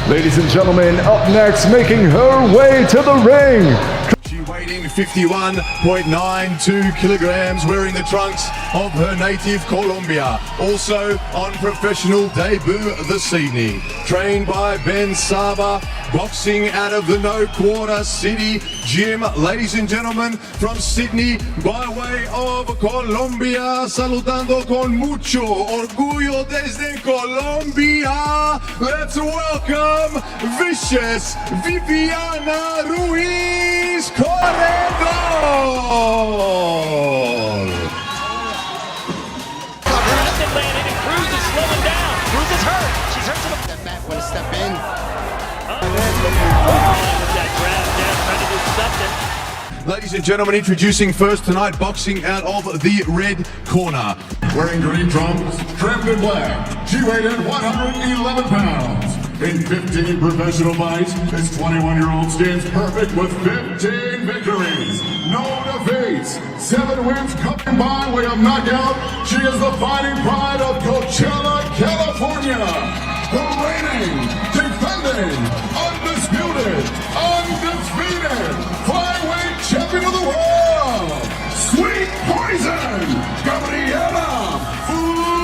Ladies and gentlemen, up next, making her way to the ring. She weighed in 51.92 kilograms, wearing the trunks of her native Colombia. Also on professional debut this evening. Trained by Ben Saba, boxing out of the No Quarter City Gym. Ladies and gentlemen, from Sydney, by way of Colombia, saludando con mucho orgullo desde Colombia. Let's welcome vicious Viviana Ruiz Corredor. Landing and Cruz is slowing down. Cruz is hurt. She's hurt to the Step back, want to step in. that grab down, trying to do something. Ladies and gentlemen, introducing first tonight, boxing out of the red corner. Wearing green trunks, trimmed in black, she weighed in 111 pounds. In 15 professional fights, this 21-year-old stands perfect with 15 victories, no defeats, 7 wins coming by way of knockout. She is the fighting pride of Coachella, California, the reigning, defending, undisputed, undefeated flyweight champion of the world, Sweet Poison, Gabriela Fundora.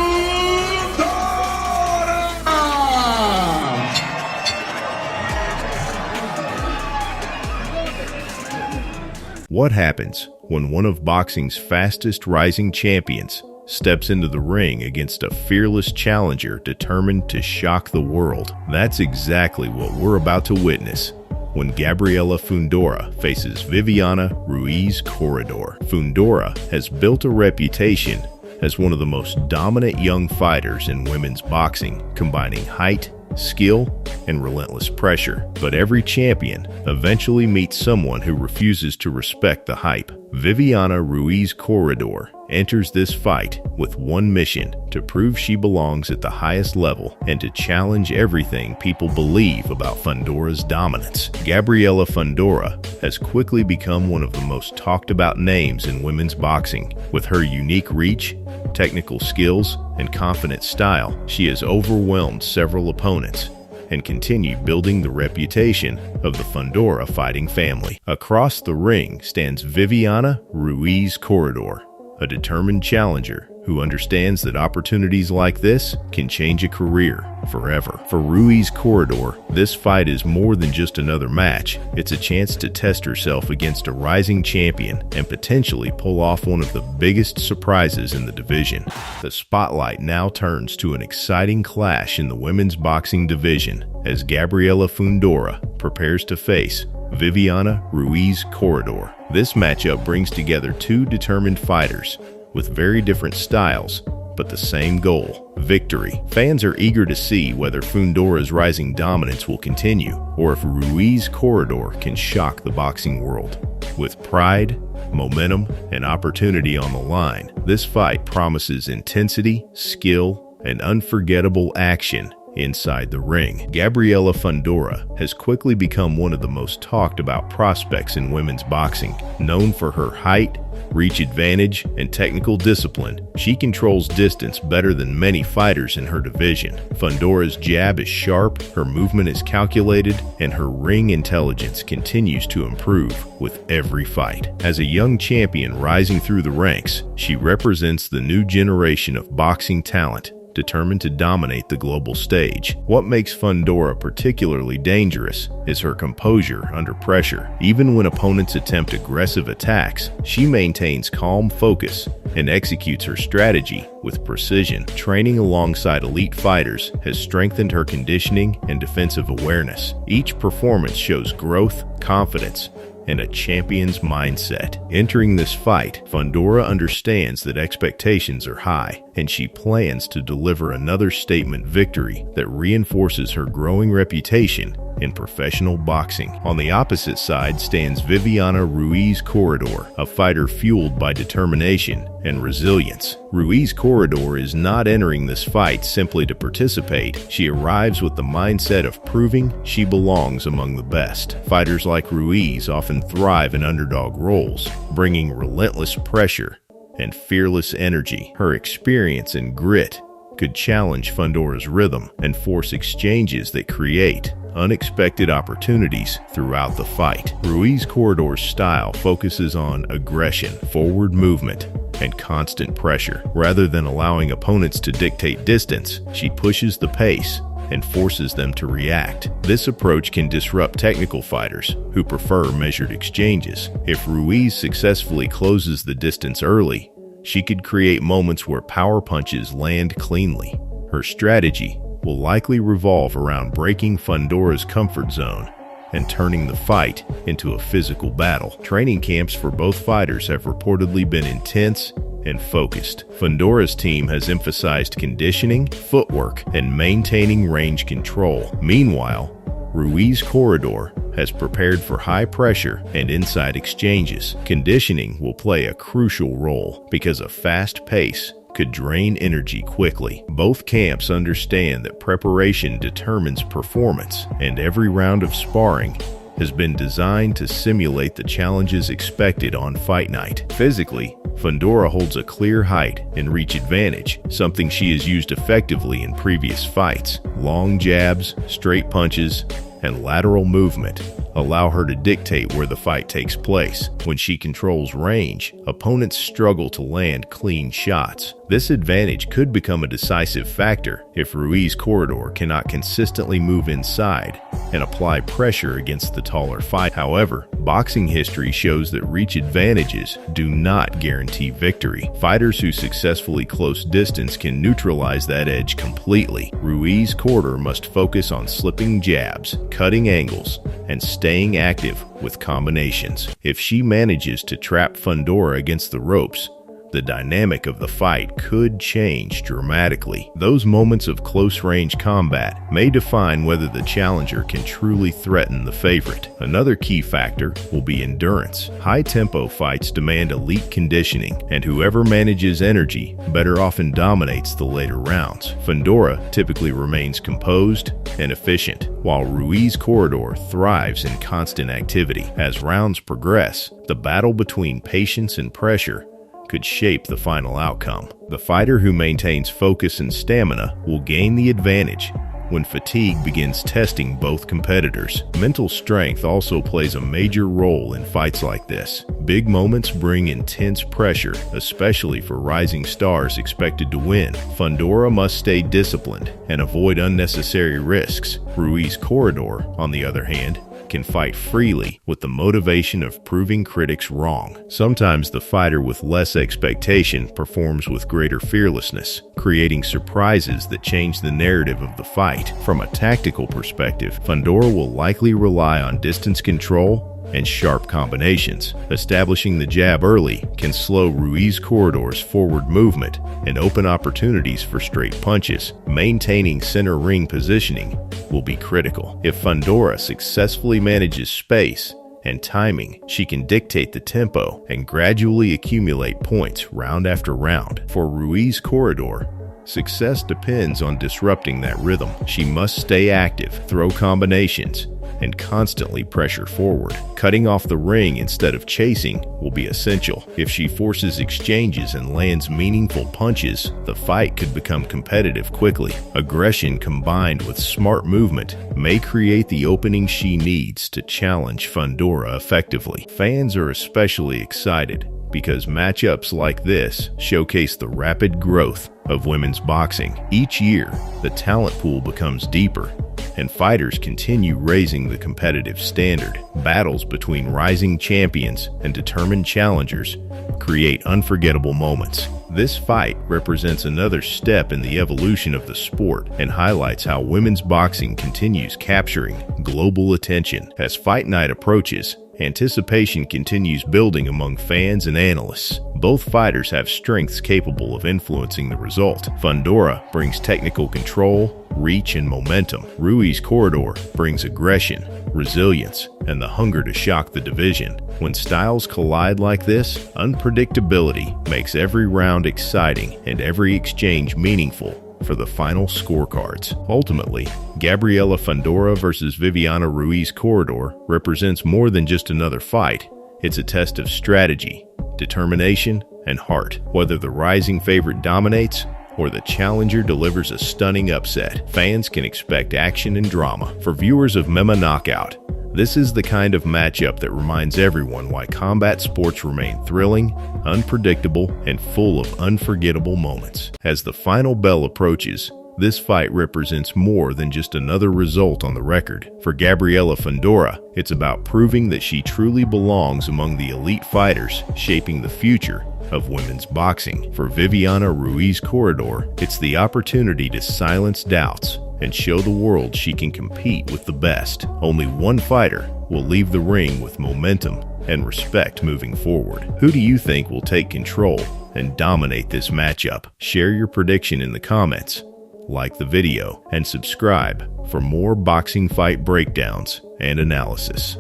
What happens when one of boxing's fastest rising champions steps into the ring against a fearless challenger determined to shock the world? That's exactly what we're about to witness when Gabriela Fundora faces Viviana Ruiz Corredor. Fundora has built a reputation as one of the most dominant young fighters in women's boxing, combining height, skill, and relentless pressure. But every champion eventually meets someone who refuses to respect the hype. Viviana Ruiz Corredor enters this fight with one mission: to prove she belongs at the highest level and to challenge everything people believe about Fundora's dominance. Gabriela Fundora has quickly become one of the most talked about names in women's boxing. With her unique reach, technical skills, and confident style, she has overwhelmed several opponents and continued building the reputation of the Fundora fighting family. Across the ring stands Viviana Ruiz Corredor, a determined challenger who understands that opportunities like this can change a career forever. For Ruiz Corredor, this fight is more than just another match. It's a chance to test herself against a rising champion and potentially pull off one of the biggest surprises in the division. The spotlight now turns to an exciting clash in the women's boxing division as Gabriela Fundora prepares to face Viviana Ruiz Corredor. This matchup brings together two determined fighters with very different styles, but the same goal: victory. Fans are eager to see whether Fundora's rising dominance will continue, or if Ruiz Corredor can shock the boxing world. With pride, momentum, and opportunity on the line, this fight promises intensity, skill, and unforgettable action inside the ring. Gabriela Fundora has quickly become one of the most talked about prospects in women's boxing. Known for her height, reach advantage, and technical discipline, she controls distance better than many fighters in her division. Fundora's jab is sharp, her movement is calculated, and her ring intelligence continues to improve with every fight. As a young champion rising through the ranks, she represents the new generation of boxing talent, determined to dominate the global stage. What makes Fundora particularly dangerous is her composure under pressure. Even when opponents attempt aggressive attacks, she maintains calm focus and executes her strategy with precision. Training alongside elite fighters has strengthened her conditioning and defensive awareness. Each performance shows growth, confidence, and a champion's mindset. Entering this fight, Fundora understands that expectations are high, and she plans to deliver another statement victory that reinforces her growing reputation in professional boxing. On the opposite side stands Viviana Ruiz Corredor, a fighter fueled by determination and resilience. Ruiz Corredor is not entering this fight simply to participate. She arrives with the mindset of proving she belongs among the best. Fighters like Ruiz often thrive in underdog roles, bringing relentless pressure and fearless energy. Her experience and grit could challenge Fundora's rhythm and force exchanges that create unexpected opportunities throughout the fight. Ruiz Corredor's style focuses on aggression, forward movement, and constant pressure. Rather than allowing opponents to dictate distance, she pushes the pace and forces them to react. This approach can disrupt technical fighters who prefer measured exchanges. If Ruiz successfully closes the distance early, she could create moments where power punches land cleanly. Her strategy will likely revolve around breaking Fundora's comfort zone and turning the fight into a physical battle. Training camps for both fighters have reportedly been intense and focused. Fundora's team has emphasized conditioning, footwork, and maintaining range control. Meanwhile, Ruiz Corredor has prepared for high pressure and inside exchanges. Conditioning will play a crucial role because a fast pace could drain energy quickly. Both camps understand that preparation determines performance, and every round of sparring has been designed to simulate the challenges expected on fight night. Physically, Fundora holds a clear height and reach advantage, something she has used effectively in previous fights. Long jabs, straight punches, and lateral movement allow her to dictate where the fight takes place. When she controls range, opponents struggle to land clean shots. This advantage could become a decisive factor if Ruiz Corredor cannot consistently move inside and apply pressure against the taller fighter. However, boxing history shows that reach advantages do not guarantee victory. Fighters who successfully close distance can neutralize that edge completely. Ruiz Corredor must focus on slipping jabs, cutting angles, and staying active with combinations. If she manages to trap Fundora against the ropes, the dynamic of the fight could change dramatically. Those moments of close-range combat may define whether the challenger can truly threaten the favorite. Another key factor will be endurance. High-tempo fights demand elite conditioning, and whoever manages energy better often dominates the later rounds. Fundora typically remains composed and efficient, while Ruiz Corredor thrives in constant activity. As rounds progress, the battle between patience and pressure could shape the final outcome. The fighter who maintains focus and stamina will gain the advantage when fatigue begins testing both competitors. Mental strength also plays a major role in fights like this. Big moments bring intense pressure, especially for rising stars expected to win. Fundora must stay disciplined and avoid unnecessary risks. Ruiz Corredor, on the other hand, can fight freely with the motivation of proving critics wrong. Sometimes the fighter with less expectation performs with greater fearlessness, creating surprises that change the narrative of the fight. From a tactical perspective, Fundora will likely rely on distance control and sharp combinations. Establishing the jab early can slow Ruiz Corredor's forward movement and open opportunities for straight punches. Maintaining center ring positioning will be critical. If Fundora successfully manages space and timing, she can dictate the tempo and gradually accumulate points round after round. For Ruiz Corredor, success depends on disrupting that rhythm. She must stay active, throw combinations, and constantly pressure forward. Cutting off the ring instead of chasing will be essential. If she forces exchanges and lands meaningful punches, the fight could become competitive quickly. Aggression combined with smart movement may create the opening she needs to challenge Fundora effectively. Fans are especially excited because matchups like this showcase the rapid growth of women's boxing. Each year, the talent pool becomes deeper, and fighters continue raising the competitive standard. Battles between rising champions and determined challengers create unforgettable moments. This fight represents another step in the evolution of the sport and highlights how women's boxing continues capturing global attention. As fight night approaches, anticipation continues building among fans and analysts. Both fighters have strengths capable of influencing the result. Fundora brings technical control, reach, and momentum. Ruiz Corredor brings aggression, resilience, and the hunger to shock the division. When styles collide like this, unpredictability makes every round exciting and every exchange meaningful for the final scorecards. Ultimately, Gabriela Fundora versus Viviana Ruiz Corredor represents more than just another fight. It's a test of strategy, determination, and heart. Whether the rising favorite dominates or the challenger delivers a stunning upset, fans can expect action and drama. For viewers of MMA Knockout, this is the kind of matchup that reminds everyone why combat sports remain thrilling, unpredictable, and full of unforgettable moments. As the final bell approaches, this fight represents more than just another result on the record. For Gabriela Fundora, it's about proving that she truly belongs among the elite fighters shaping the future of women's boxing. For Viviana Ruiz Corredor, it's the opportunity to silence doubts and show the world she can compete with the best. Only one fighter will leave the ring with momentum and respect moving forward. Who do you think will take control and dominate this matchup? Share your prediction in the comments, like the video, and subscribe for more boxing fight breakdowns and analysis.